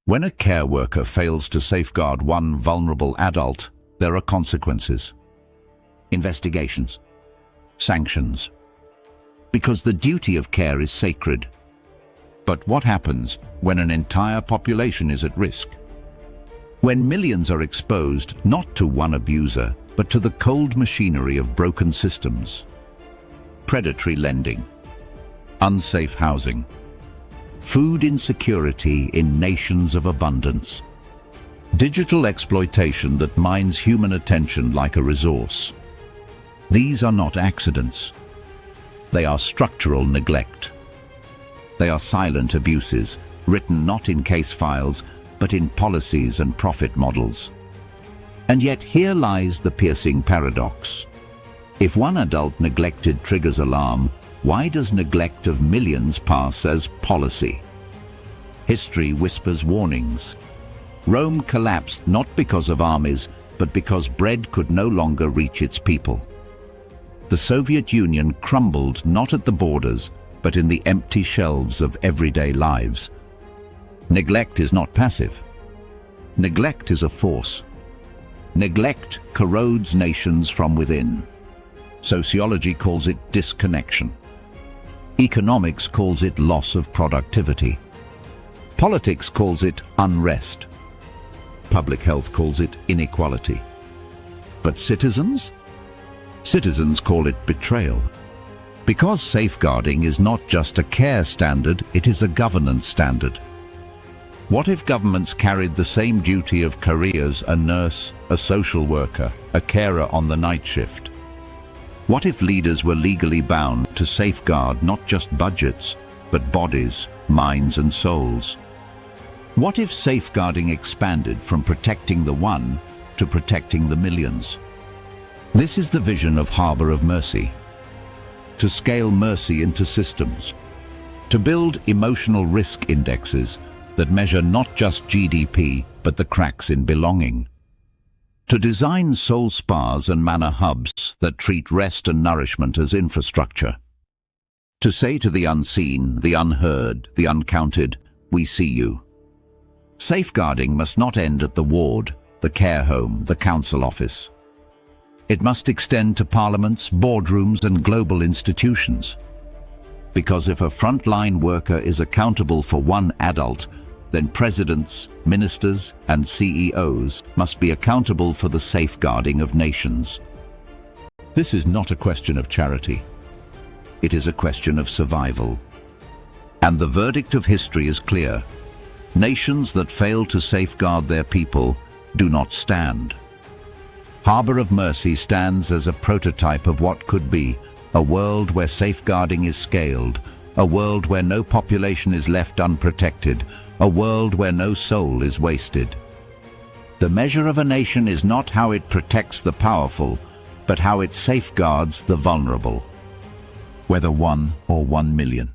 When a care worker fails to safeguard one vulnerable adult, there are consequences. Investigations. Sanctions. Because the duty of care is sacred. But what happens when an entire population is at risk? When millions are exposed not to one abuser, but to the cold machinery of broken systems. Predatory lending. Unsafe housing. Food insecurity in nations of abundance. Digital exploitation that mines human attention like a resource. These are not accidents. They are structural neglect. They are silent abuses, written not in case files, but in policies and profit models. And yet here lies the piercing paradox. If one adult neglected triggers alarm, why does neglect of millions pass as policy? History whispers warnings. Rome collapsed not because of armies, but because bread could no longer reach its people. The Soviet Union crumbled not at the borders, but in the empty shelves of everyday lives. Neglect is not passive. Neglect is a force. Neglect corrodes nations from within. Sociology calls it disconnection. Economics calls it loss of productivity. Politics calls it unrest. Public health calls it inequality. But citizens? Citizens call it betrayal. Because safeguarding is not just a care standard, it is a governance standard. What if governments carried the same duty of careers, a nurse, a social worker, a carer on the night shift? What if leaders were legally bound to safeguard not just budgets, but bodies, minds and souls? What if safeguarding expanded from protecting the one to protecting the millions? This is the vision of Harbour of Mercy. To scale mercy into systems. To build emotional risk indexes that measure not just GDP, but the cracks in belonging. To design soul spas and manor hubs that treat rest and nourishment as infrastructure. To say to the unseen, the unheard, the uncounted, we see you. Safeguarding must not end at the ward, the care home, the council office. It must extend to parliaments, boardrooms and global institutions. Because if a frontline worker is accountable for one adult, then presidents, ministers and CEOs must be accountable for the safeguarding of nations. This is not a question of charity. It is a question of survival. And the verdict of history is clear. Nations that fail to safeguard their people do not stand. Harbour of Mercy stands as a prototype of what could be, a world where safeguarding is scaled, a world where no population is left unprotected, a world where no soul is wasted. The measure of a nation is not how it protects the powerful, but how it safeguards the vulnerable, whether 1 or 1 million.